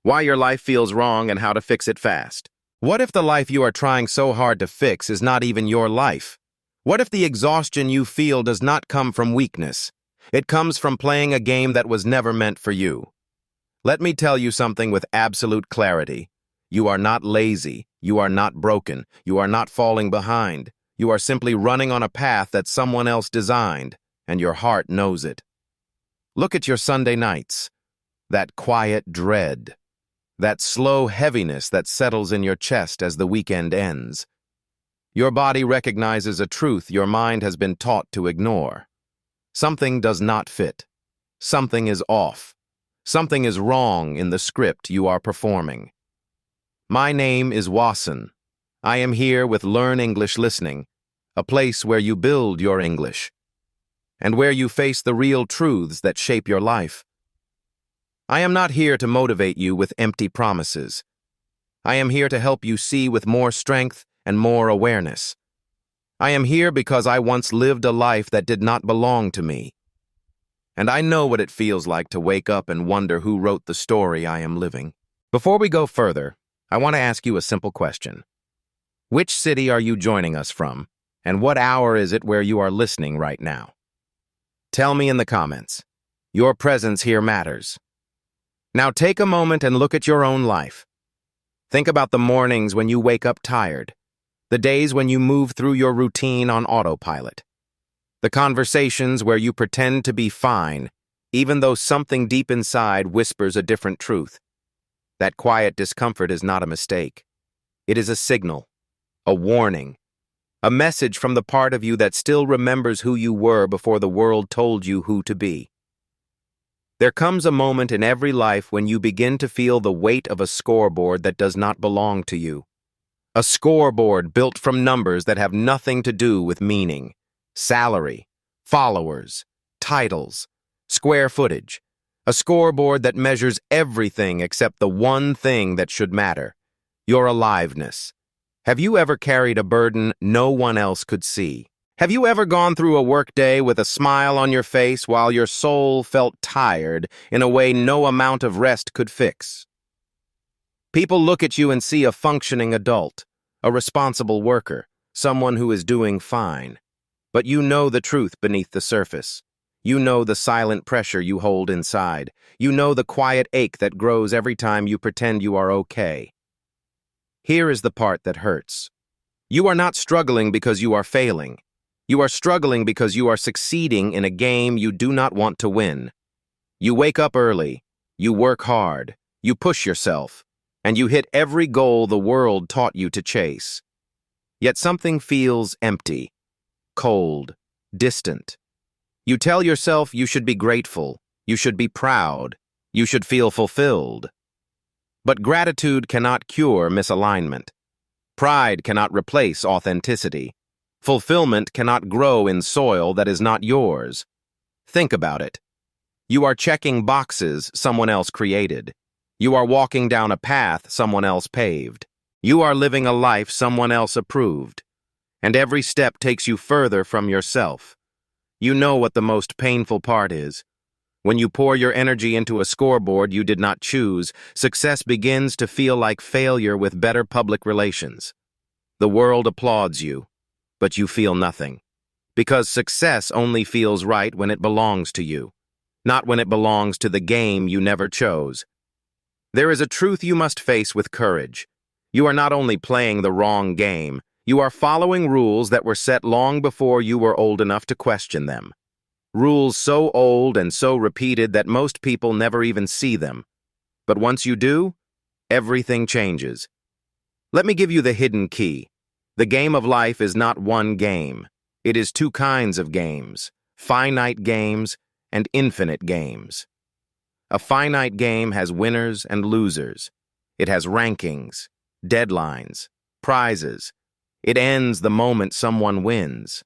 why your life feels wrong and how to fix it fast. What if the life you are trying so hard to fix is not even your life? What if the exhaustion you feel does not come from weakness? It comes from playing a game that was never meant for you. Let me tell you something with absolute clarity. You are not lazy. You are not broken. You are not falling behind. You are simply running on a path that someone else designed, and your heart knows it. Look at your Sunday nights. That quiet dread. That slow heaviness that settles in your chest as the weekend ends. Your body recognizes a truth your mind has been taught to ignore. Something does not fit. Something is off. Something is wrong in the script you are performing. My name is Wason. I am here with Learn English Listening, a place where you build your English, and where you face the real truths that shape your life. I am not here to motivate you with empty promises. I am here to help you see with more strength and more awareness. I am here because I once lived a life that did not belong to me. And I know what it feels like to wake up and wonder who wrote the story I am living. Before we go further, I want to ask you a simple question. Which city are you joining us from, and what hour is it where you are listening right now? Tell me in the comments. Your presence here matters. Now take a moment and look at your own life. Think about the mornings when you wake up tired, the days when you move through your routine on autopilot, the conversations where you pretend to be fine, even though something deep inside whispers a different truth. That quiet discomfort is not a mistake. It is a signal, a warning, a message from the part of you that still remembers who you were before the world told you who to be. There comes a moment in every life when you begin to feel the weight of a scoreboard that does not belong to you. A scoreboard built from numbers that have nothing to do with meaning, salary, followers, titles, square footage. A scoreboard that measures everything except the one thing that should matter, your aliveness. Have you ever carried a burden no one else could see? Have you ever gone through a workday with a smile on your face while your soul felt tired in a way no amount of rest could fix? People look at you and see a functioning adult, a responsible worker, someone who is doing fine. But you know the truth beneath the surface. You know the silent pressure you hold inside. You know the quiet ache that grows every time you pretend you are okay. Here is the part that hurts. You are not struggling because you are failing. You are struggling because you are succeeding in a game you do not want to win. You wake up early, you work hard, you push yourself, and you hit every goal the world taught you to chase. Yet something feels empty, cold, distant. You tell yourself you should be grateful, you should be proud, you should feel fulfilled. But gratitude cannot cure misalignment. Pride cannot replace authenticity. Fulfillment cannot grow in soil that is not yours. Think about it. You are checking boxes someone else created. You are walking down a path someone else paved. You are living a life someone else approved. And every step takes you further from yourself. You know what the most painful part is. When you pour your energy into a scoreboard you did not choose, success begins to feel like failure with better public relations. The world applauds you, but you feel nothing. Because success only feels right when it belongs to you, not when it belongs to the game you never chose. There is a truth you must face with courage. You are not only playing the wrong game, you are following rules that were set long before you were old enough to question them. Rules so old and so repeated that most people never even see them. But once you do, everything changes. Let me give you the hidden key. The game of life is not one game. It is two kinds of games, finite games and infinite games. A finite game has winners and losers. It has rankings, deadlines, prizes. It ends the moment someone wins.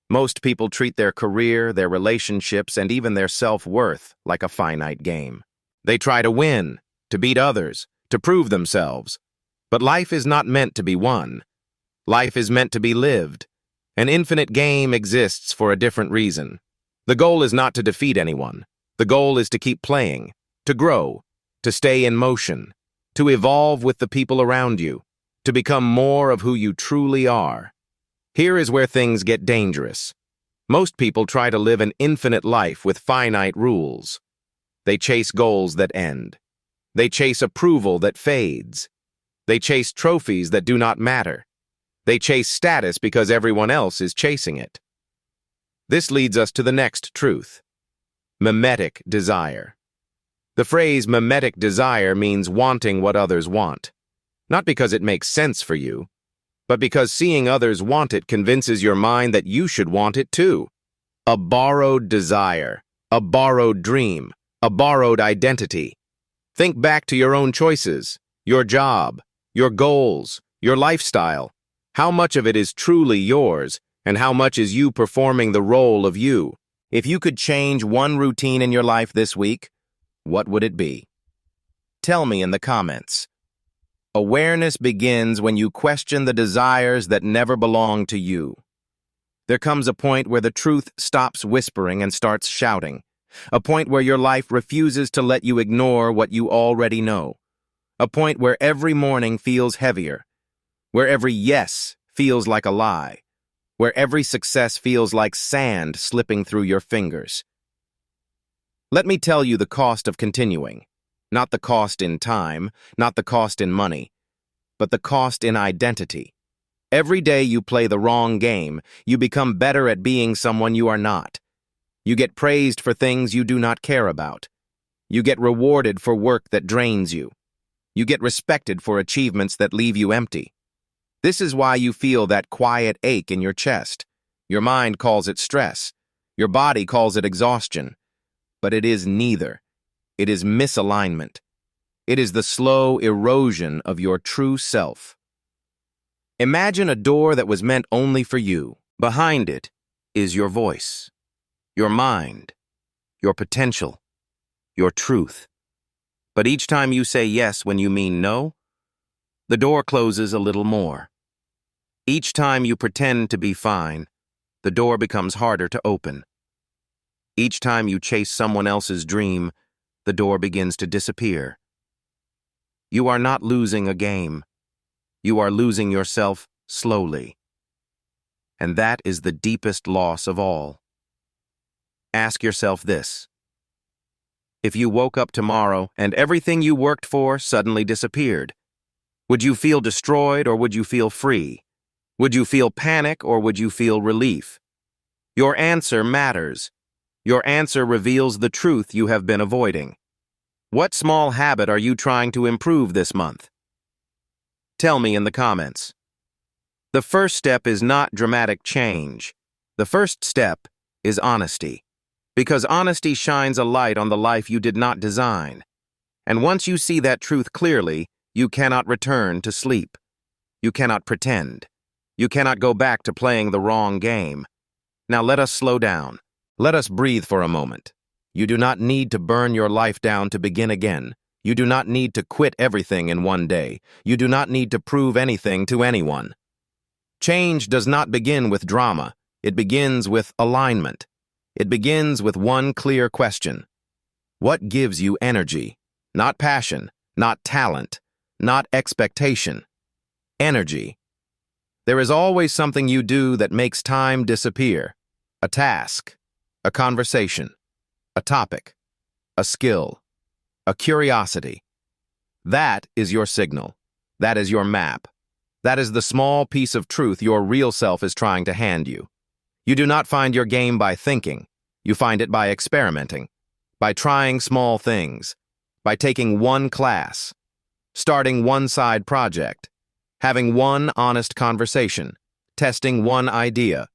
Most people treat their career, their relationships, and even their self-worth like a finite game. They try to win, to beat others, to prove themselves. But life is not meant to be won. Life is meant to be lived. An infinite game exists for a different reason. The goal is not to defeat anyone. The goal is to keep playing, to grow, to stay in motion, to evolve with the people around you, to become more of who you truly are. Here is where things get dangerous. Most people try to live an infinite life with finite rules. They chase goals that end. They chase approval that fades. They chase trophies that do not matter. They chase status because everyone else is chasing it. This leads us to the next truth: mimetic desire. The phrase mimetic desire means wanting what others want, not because it makes sense for you, but because seeing others want it convinces your mind that you should want it too. A borrowed desire, a borrowed dream, a borrowed identity. Think back to your own choices, your job, your goals, your lifestyle. How much of it is truly yours, and how much is you performing the role of you? If you could change one routine in your life this week, what would it be? Tell me in the comments. Awareness begins when you question the desires that never belong to you. There comes a point where the truth stops whispering and starts shouting. A point where your life refuses to let you ignore what you already know. A point where every morning feels heavier. Where every yes feels like a lie. Where every success feels like sand slipping through your fingers. Let me tell you the cost of continuing. Not the cost in time, not the cost in money, but the cost in identity. Every day you play the wrong game, you become better at being someone you are not. You get praised for things you do not care about. You get rewarded for work that drains you. You get respected for achievements that leave you empty. This is why you feel that quiet ache in your chest. Your mind calls it stress. Your body calls it exhaustion. But it is neither. It is misalignment. It is the slow erosion of your true self. Imagine a door that was meant only for you. Behind it is your voice, your mind, your potential, your truth. But each time you say yes when you mean no, the door closes a little more. Each time you pretend to be fine, the door becomes harder to open. Each time you chase someone else's dream, the door begins to disappear. You are not losing a game. You are losing yourself slowly. And that is the deepest loss of all. Ask yourself this. If you woke up tomorrow and everything you worked for suddenly disappeared, would you feel destroyed or would you feel free? Would you feel panic or would you feel relief? Your answer matters. Your answer reveals the truth you have been avoiding. What small habit are you trying to improve this month? Tell me in the comments. The first step is not dramatic change. The first step is honesty. Because honesty shines a light on the life you did not design. And once you see that truth clearly, you cannot return to sleep. You cannot pretend. You cannot go back to playing the wrong game. Now let us slow down. Let us breathe for a moment. You do not need to burn your life down to begin again. You do not need to quit everything in one day. You do not need to prove anything to anyone. Change does not begin with drama. It begins with alignment. It begins with one clear question. What gives you energy? Not passion, not talent, not expectation. Energy. There is always something you do that makes time disappear. A task, a conversation, a topic, a skill, a curiosity. That is your signal. That is your map. That is the small piece of truth your real self is trying to hand you. You do not find your game by thinking. You find it by experimenting, by trying small things, by taking one class, starting one side project, having one honest conversation, testing one idea.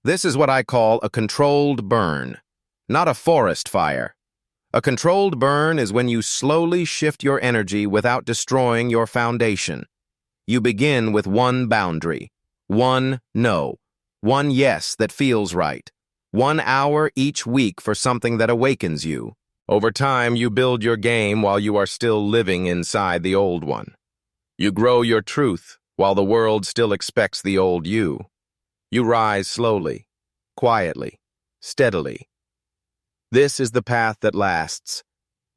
This is what I call a controlled burn, not a forest fire. A controlled burn is when you slowly shift your energy without destroying your foundation. You begin with one boundary, one no, one yes that feels right, 1 hour each week for something that awakens you. Over time, you build your game while you are still living inside the old one. You grow your truth while the world still expects the old you. You rise slowly, quietly, steadily. This is the path that lasts.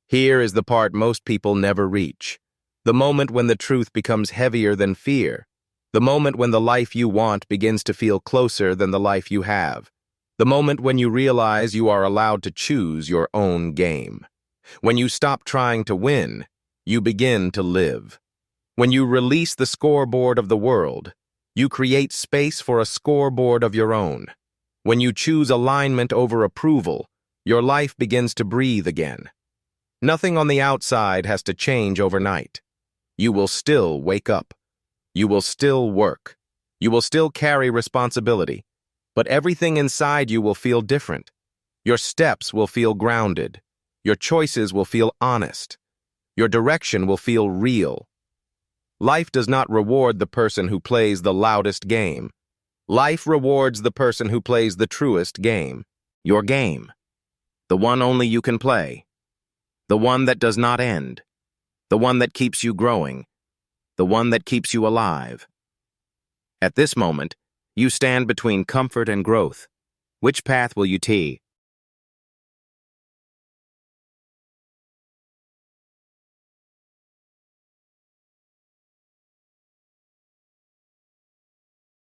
Here is the part most people never reach. The moment when the truth becomes heavier than fear. The moment when the life you want begins to feel closer than the life you have. The moment when you realize you are allowed to choose your own game. When you stop trying to win, you begin to live. When you release the scoreboard of the world, you create space for a scoreboard of your own. When you choose alignment over approval, your life begins to breathe again. Nothing on the outside has to change overnight. You will still wake up. You will still work. You will still carry responsibility. But everything inside you will feel different. Your steps will feel grounded. Your choices will feel honest. Your direction will feel real. Life does not reward the person who plays the loudest game. Life rewards the person who plays the truest game. Your game. The one only you can play. The one that does not end. The one that keeps you growing. The one that keeps you alive. At this moment, you stand between comfort and growth. Which path will you take?